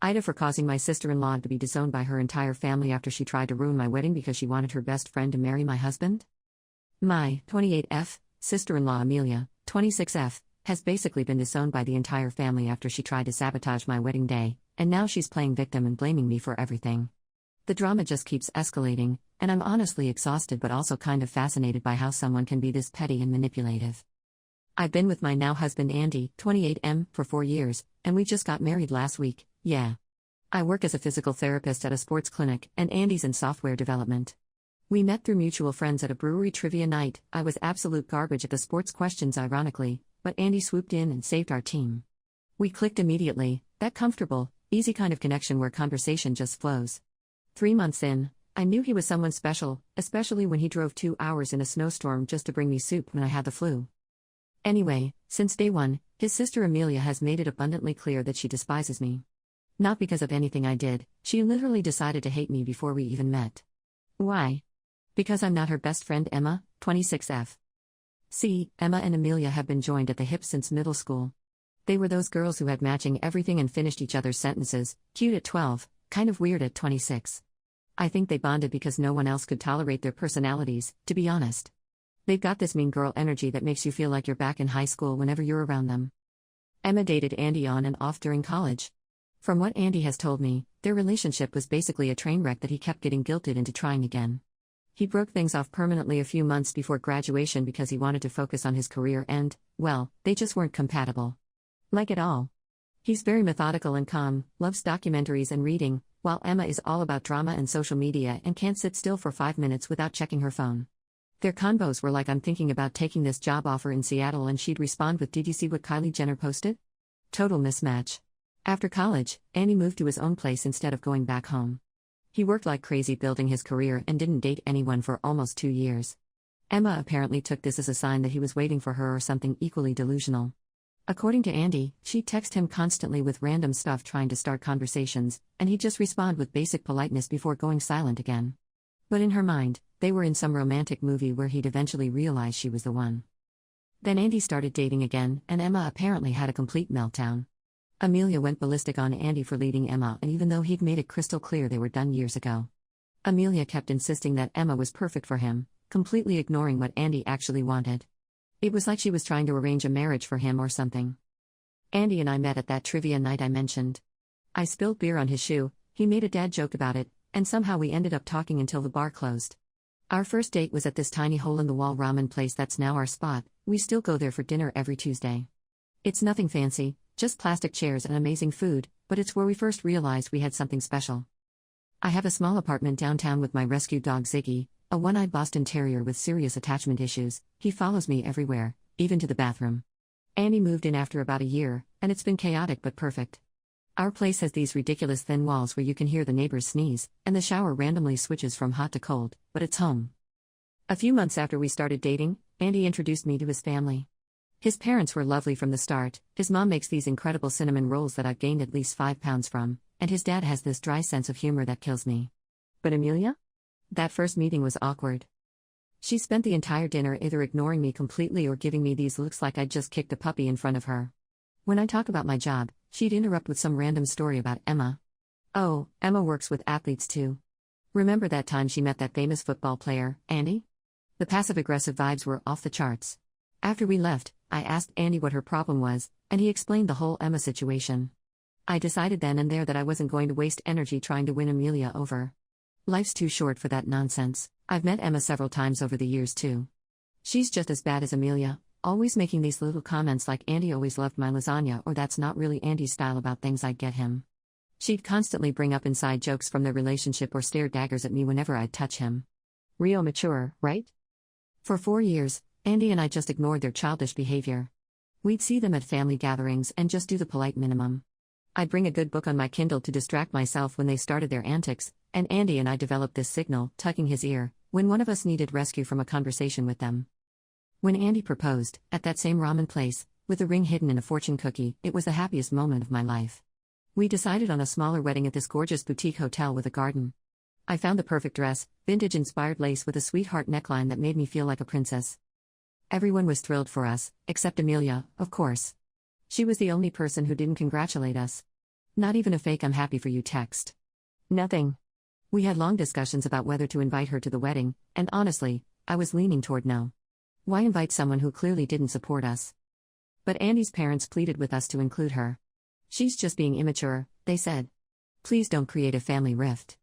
AITA for causing my sister-in-law to be disowned by her entire family after she tried to ruin my wedding because she wanted her best friend to marry my husband? My 28F sister-in-law Amelia, 26F, has basically been disowned by the entire family after she tried to sabotage my wedding day, and now she's playing victim and blaming me for everything. The drama just keeps escalating, and I'm honestly exhausted but also kind of fascinated by how someone can be this petty and manipulative. I've been with my now husband Andy, 28M, for 4 years, and we just got married last week, yeah. I work as a physical therapist at a sports clinic, and Andy's in software development. We met through mutual friends at a brewery trivia night. I was absolute garbage at the sports questions ironically, but Andy swooped in and saved our team. We clicked immediately, that comfortable, easy kind of connection where conversation just flows. 3 months in, I knew he was someone special, especially when he drove 2 hours in a snowstorm just to bring me soup when I had the flu. Anyway, since day one, his sister Amelia has made it abundantly clear that she despises me. Not because of anything I did, she literally decided to hate me before we even met. Why? Because I'm not her best friend Emma, 26F. See, Emma and Amelia have been joined at the hip since middle school. They were those girls who had matching everything and finished each other's sentences, cute at 12, kind of weird at 26. I think they bonded because no one else could tolerate their personalities, to be honest. They've got this mean girl energy that makes you feel like you're back in high school whenever you're around them. Emma dated Andy on and off during college. From what Andy has told me, their relationship was basically a train wreck that he kept getting guilted into trying again. He broke things off permanently a few months before graduation because he wanted to focus on his career and, well, they just weren't compatible. Like at all. He's very methodical and calm, loves documentaries and reading, while Emma is all about drama and social media and can't sit still for 5 minutes without checking her phone. Their convos were like, I'm thinking about taking this job offer in Seattle, and she'd respond with, did you see what Kylie Jenner posted? Total mismatch. After college, Andy moved to his own place instead of going back home. He worked like crazy building his career and didn't date anyone for almost 2 years. Emma apparently took this as a sign that he was waiting for her or something equally delusional. According to Andy, she'd text him constantly with random stuff trying to start conversations, and he'd just respond with basic politeness before going silent again. But in her mind, they were in some romantic movie where he'd eventually realize she was the one. Then Andy started dating again, and Emma apparently had a complete meltdown. Amelia went ballistic on Andy for leading Emma, and even though he'd made it crystal clear they were done years ago. Amelia kept insisting that Emma was perfect for him, completely ignoring what Andy actually wanted. It was like she was trying to arrange a marriage for him or something. Andy and I met at that trivia night I mentioned. I spilled beer on his shoe, he made a dad joke about it, and somehow we ended up talking until the bar closed. Our first date was at this tiny hole-in-the-wall ramen place that's now our spot. We still go there for dinner every Tuesday. It's nothing fancy, just plastic chairs and amazing food, but it's where we first realized we had something special. I have a small apartment downtown with my rescue dog Ziggy, a one-eyed Boston Terrier with serious attachment issues. He follows me everywhere, even to the bathroom. Andy moved in after about a year, and it's been chaotic but perfect. Our place has these ridiculous thin walls where you can hear the neighbors sneeze, and the shower randomly switches from hot to cold, but it's home. A few months after we started dating, Andy introduced me to his family. His parents were lovely from the start. His mom makes these incredible cinnamon rolls that I've gained at least 5 pounds from, and his dad has this dry sense of humor that kills me. But Amelia? That first meeting was awkward. She spent the entire dinner either ignoring me completely or giving me these looks like I'd just kicked a puppy in front of her. When I talk about my job, she'd interrupt with some random story about Emma. Oh, Emma works with athletes too. Remember that time she met that famous football player, Andy? The passive-aggressive vibes were off the charts. After we left, I asked Andy what her problem was, and he explained the whole Emma situation. I decided then and there that I wasn't going to waste energy trying to win Amelia over. Life's too short for that nonsense. I've met Emma several times over the years too. She's just as bad as Amelia, always making these little comments like Andy always loved my lasagna or that's not really Andy's style about things I'd get him. She'd constantly bring up inside jokes from their relationship or stare daggers at me whenever I'd touch him. Real mature, right? For 4 years, Andy and I just ignored their childish behavior. We'd see them at family gatherings and just do the polite minimum. I'd bring a good book on my Kindle to distract myself when they started their antics, and Andy and I developed this signal, tucking his ear, when one of us needed rescue from a conversation with them. When Andy proposed, at that same ramen place, with a ring hidden in a fortune cookie, it was the happiest moment of my life. We decided on a smaller wedding at this gorgeous boutique hotel with a garden. I found the perfect dress, vintage-inspired lace with a sweetheart neckline that made me feel like a princess. Everyone was thrilled for us, except Amelia, of course. She was the only person who didn't congratulate us. Not even a fake "I'm happy for you" text. Nothing. We had long discussions about whether to invite her to the wedding, and honestly, I was leaning toward no. Why invite someone who clearly didn't support us? But Andy's parents pleaded with us to include her. She's just being immature, they said. Please don't create a family rift.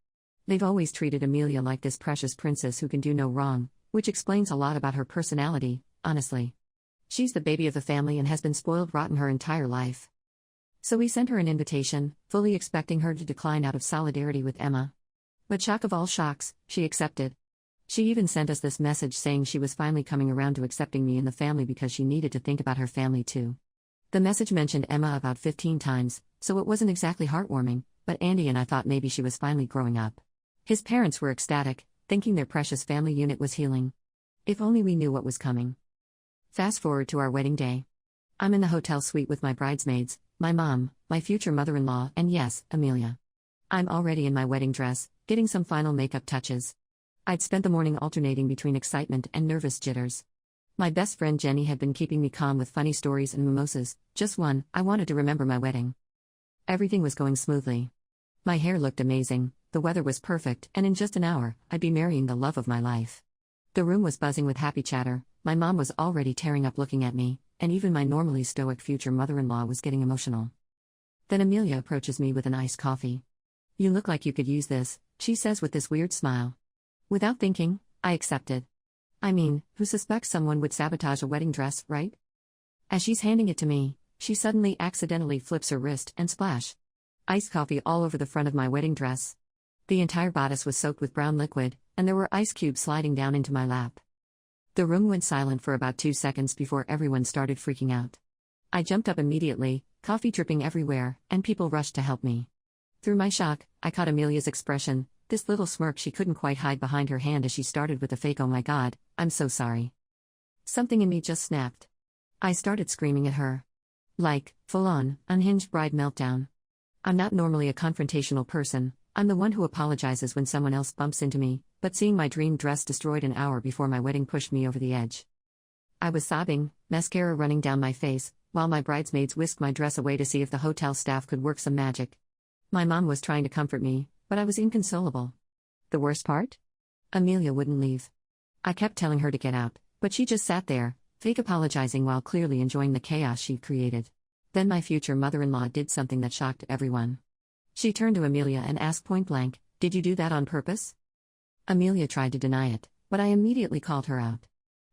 They've always treated Amelia like this precious princess who can do no wrong, which explains a lot about her personality, honestly. She's the baby of the family and has been spoiled rotten her entire life. So we sent her an invitation, fully expecting her to decline out of solidarity with Emma. But shock of all shocks, she accepted. She even sent us this message saying she was finally coming around to accepting me in the family because she needed to think about her family too. The message mentioned Emma about 15 times, so it wasn't exactly heartwarming, but Andy and I thought maybe she was finally growing up. His parents were ecstatic, thinking their precious family unit was healing. If only we knew what was coming. Fast forward to our wedding day. I'm in the hotel suite with my bridesmaids, my mom, my future mother-in-law, and yes, Amelia. I'm already in my wedding dress, getting some final makeup touches. I'd spent the morning alternating between excitement and nervous jitters. My best friend Jenny had been keeping me calm with funny stories and mimosas, just one. I wanted to remember my wedding. Everything was going smoothly. My hair looked amazing, the weather was perfect, and in just an hour, I'd be marrying the love of my life. The room was buzzing with happy chatter, my mom was already tearing up looking at me, and even my normally stoic future mother-in-law was getting emotional. Then Amelia approaches me with an iced coffee. You look like you could use this, she says with this weird smile. Without thinking, I accepted. I mean, who suspects someone would sabotage a wedding dress, right? As she's handing it to me, she suddenly accidentally flips her wrist and splash. Iced coffee all over the front of my wedding dress. The entire bodice was soaked with brown liquid, and there were ice cubes sliding down into my lap. The room went silent for about 2 seconds before everyone started freaking out. I jumped up immediately, coffee dripping everywhere, and people rushed to help me. Through my shock, I caught Amelia's expression, this little smirk she couldn't quite hide behind her hand as she started with a fake "Oh my God, I'm so sorry." Something in me just snapped. I started screaming at her. Like, full-on, unhinged bride meltdown. I'm not normally a confrontational person, I'm the one who apologizes when someone else bumps into me, but seeing my dream dress destroyed an hour before my wedding pushed me over the edge. I was sobbing, mascara running down my face, while my bridesmaids whisked my dress away to see if the hotel staff could work some magic. My mom was trying to comfort me, but I was inconsolable. The worst part? Amelia wouldn't leave. I kept telling her to get out, but she just sat there, fake apologizing while clearly enjoying the chaos she'd created. Then my future mother-in-law did something that shocked everyone. She turned to Amelia and asked point-blank, "Did you do that on purpose?" Amelia tried to deny it, but I immediately called her out.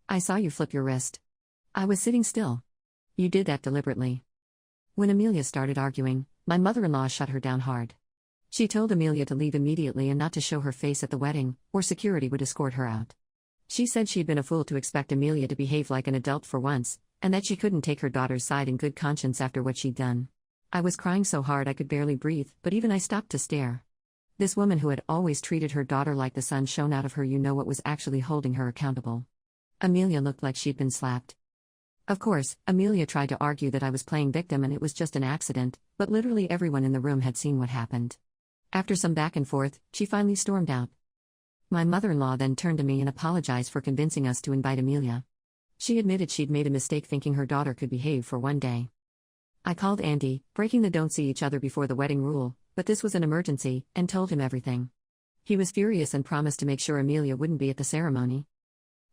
"I saw you flip your wrist. I was sitting still. You did that deliberately." When Amelia started arguing, my mother-in-law shut her down hard. She told Amelia to leave immediately and not to show her face at the wedding, or security would escort her out. She said she'd been a fool to expect Amelia to behave like an adult for once, and that she couldn't take her daughter's side in good conscience after what she'd done. I was crying so hard I could barely breathe, but even I stopped to stare. This woman who had always treated her daughter like the sun shone out of her, what was actually holding her accountable. Amelia looked like she'd been slapped. Of course, Amelia tried to argue that I was playing victim and it was just an accident, but literally everyone in the room had seen what happened. After some back and forth, she finally stormed out. My mother-in-law then turned to me and apologized for convincing us to invite Amelia. She admitted she'd made a mistake thinking her daughter could behave for one day. I called Andy, breaking the don't see each other before the wedding rule, but this was an emergency, and told him everything. He was furious and promised to make sure Amelia wouldn't be at the ceremony.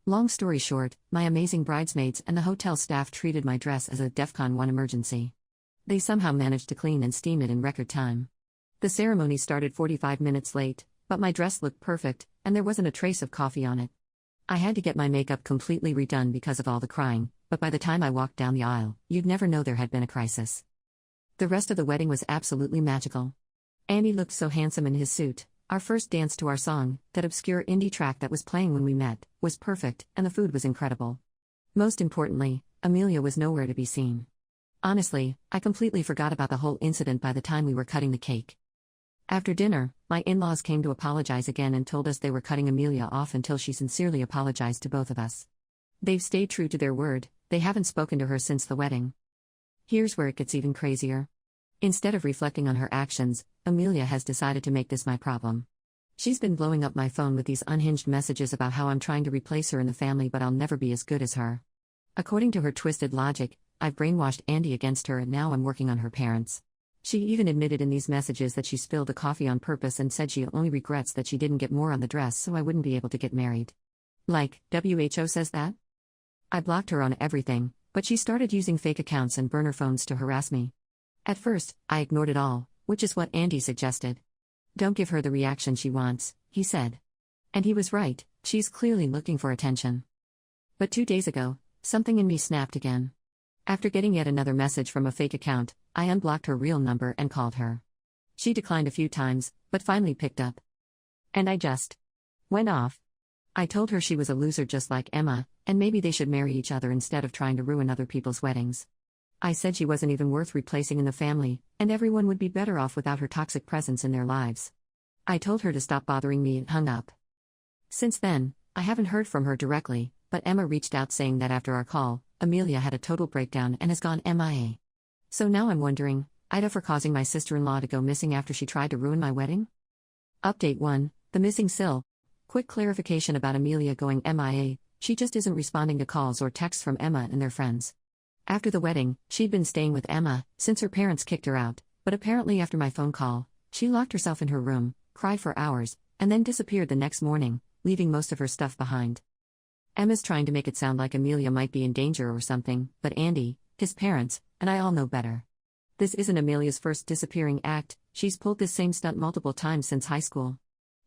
Long story short, my amazing bridesmaids and the hotel staff treated my dress as a DEFCON 1 emergency. They somehow managed to clean and steam it in record time. The ceremony started 45 minutes late, but my dress looked perfect, and there wasn't a trace of coffee on it. I had to get my makeup completely redone because of all the crying, but by the time I walked down the aisle, you'd never know there had been a crisis. The rest of the wedding was absolutely magical. Andy looked so handsome in his suit. Our first dance to our song, that obscure indie track that was playing when we met, was perfect, and the food was incredible. Most importantly, Amelia was nowhere to be seen. Honestly, I completely forgot about the whole incident by the time we were cutting the cake. After dinner, my in-laws came to apologize again and told us they were cutting Amelia off until she sincerely apologized to both of us. They've stayed true to their word, they haven't spoken to her since the wedding. Here's where it gets even crazier. Instead of reflecting on her actions, Amelia has decided to make this my problem. She's been blowing up my phone with these unhinged messages about how I'm trying to replace her in the family but I'll never be as good as her. According to her twisted logic, I've brainwashed Andy against her and now I'm working on her parents. She even admitted in these messages that she spilled the coffee on purpose and said she only regrets that she didn't get more on the dress so I wouldn't be able to get married. Like, WHO says that? I blocked her on everything, but she started using fake accounts and burner phones to harass me. At first, I ignored it all, which is what Andy suggested. Don't give her the reaction she wants, he said. And he was right, she's clearly looking for attention. But 2 days ago, something in me snapped again. After getting yet another message from a fake account, I unblocked her real number and called her. She declined a few times, but finally picked up. And I just went off. I told her she was a loser just like Emma, and maybe they should marry each other instead of trying to ruin other people's weddings. I said she wasn't even worth replacing in the family, and everyone would be better off without her toxic presence in their lives. I told her to stop bothering me and hung up. Since then, I haven't heard from her directly, but Emma reached out saying that after our call, Amelia had a total breakdown and has gone MIA. So now I'm wondering, AITA for causing my sister-in-law to go missing after she tried to ruin my wedding? Update 1, the missing SIL. Quick clarification about Amelia going MIA, she just isn't responding to calls or texts from Emma and their friends. After the wedding, she'd been staying with Emma, since her parents kicked her out, but apparently after my phone call, she locked herself in her room, cried for hours, and then disappeared the next morning, leaving most of her stuff behind. Emma's trying to make it sound like Amelia might be in danger or something, but Andy, his parents, and I all know better. This isn't Amelia's first disappearing act, she's pulled this same stunt multiple times since high school.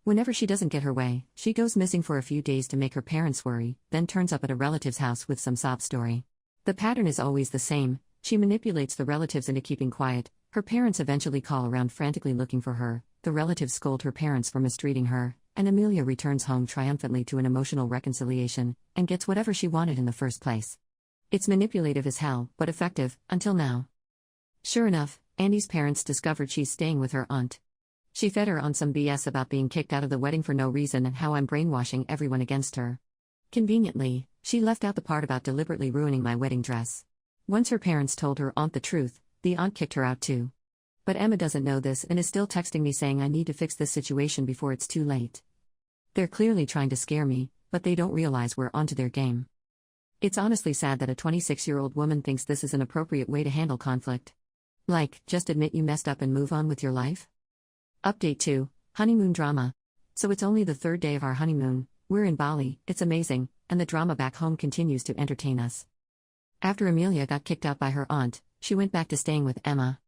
Whenever she doesn't get her way, she goes missing for a few days to make her parents worry, then turns up at a relative's house with some sob story. The pattern is always the same, she manipulates the relatives into keeping quiet, her parents eventually call around frantically looking for her, the relatives scold her parents for mistreating her, and Amelia returns home triumphantly to an emotional reconciliation, and gets whatever she wanted in the first place. It's manipulative as hell, but effective, until now. Sure enough, Andy's parents discovered she's staying with her aunt. She fed her on some BS about being kicked out of the wedding for no reason and how I'm brainwashing everyone against her. Conveniently, she left out the part about deliberately ruining my wedding dress. Once her parents told her aunt the truth, the aunt kicked her out too. But Emma doesn't know this and is still texting me saying I need to fix this situation before it's too late. They're clearly trying to scare me, but they don't realize we're onto their game. It's honestly sad that a 26-year-old woman thinks this is an appropriate way to handle conflict. Like, just admit you messed up and move on with your life? Update 2, honeymoon drama. So it's only the 3rd day of our honeymoon, we're in Bali, it's amazing, and the drama back home continues to entertain us. After Amelia got kicked out by her aunt, she went back to staying with Emma.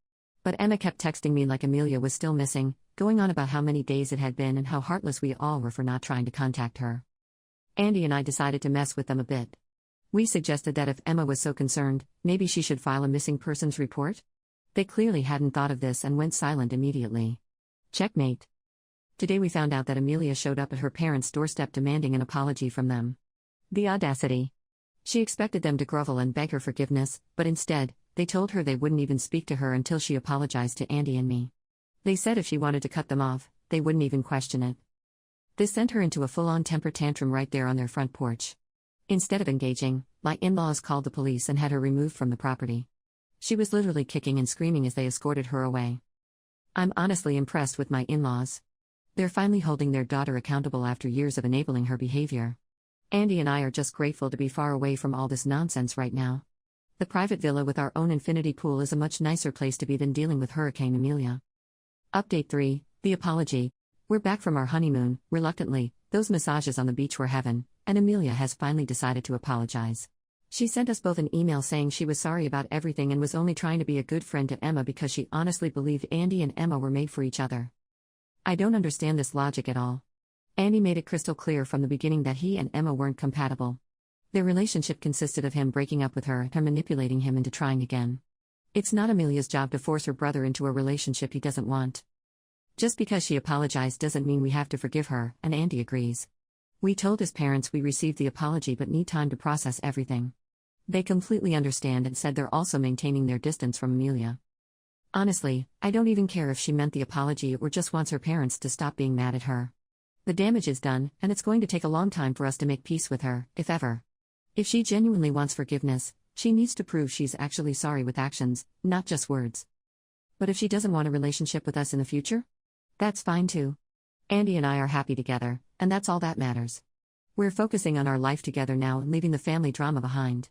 But Emma kept texting me like Amelia was still missing, going on about how many days it had been and how heartless we all were for not trying to contact her. Andy and I decided to mess with them a bit. We suggested that if Emma was so concerned, maybe she should file a missing persons report? They clearly hadn't thought of this and went silent immediately. Checkmate. Today we found out that Amelia showed up at her parents' doorstep demanding an apology from them. The audacity. She expected them to grovel and beg her forgiveness, but instead, they told her they wouldn't even speak to her until she apologized to Andy and me. They said if she wanted to cut them off, they wouldn't even question it. This sent her into a full-on temper tantrum right there on their front porch. Instead of engaging, my in-laws called the police and had her removed from the property. She was literally kicking and screaming as they escorted her away. I'm honestly impressed with my in-laws. They're finally holding their daughter accountable after years of enabling her behavior. Andy and I are just grateful to be far away from all this nonsense right now. The private villa with our own infinity pool is a much nicer place to be than dealing with Hurricane Amelia. Update 3, the apology. We're back from our honeymoon, reluctantly, those massages on the beach were heaven, and Amelia has finally decided to apologize. She sent us both an email saying she was sorry about everything and was only trying to be a good friend to Emma because she honestly believed Andy and Emma were made for each other. I don't understand this logic at all. Andy made it crystal clear from the beginning that he and Emma weren't compatible. Their relationship consisted of him breaking up with her and her manipulating him into trying again. It's not Amelia's job to force her brother into a relationship he doesn't want. Just because she apologized doesn't mean we have to forgive her, and Andy agrees. We told his parents we received the apology but need time to process everything. They completely understand and said they're also maintaining their distance from Amelia. Honestly, I don't even care if she meant the apology or just wants her parents to stop being mad at her. The damage is done, and it's going to take a long time for us to make peace with her, if ever. If she genuinely wants forgiveness, she needs to prove she's actually sorry with actions, not just words. But if she doesn't want a relationship with us in the future? That's fine too. Andy and I are happy together, and that's all that matters. We're focusing on our life together now and leaving the family drama behind.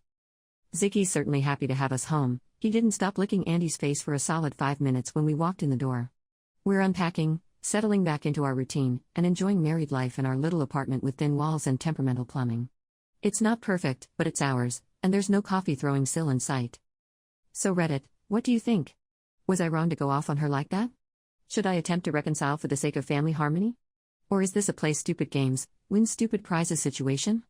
Ziggy's certainly happy to have us home, He didn't stop licking Andy's face for a solid 5 minutes when we walked in the door. We're unpacking, settling back into our routine, and enjoying married life in our little apartment with thin walls and temperamental plumbing. It's not perfect, but it's ours, and there's no coffee throwing SIL in sight. So Reddit, what do you think? Was I wrong to go off on her like that? Should I attempt to reconcile for the sake of family harmony? Or is this a play stupid games, win stupid prizes situation?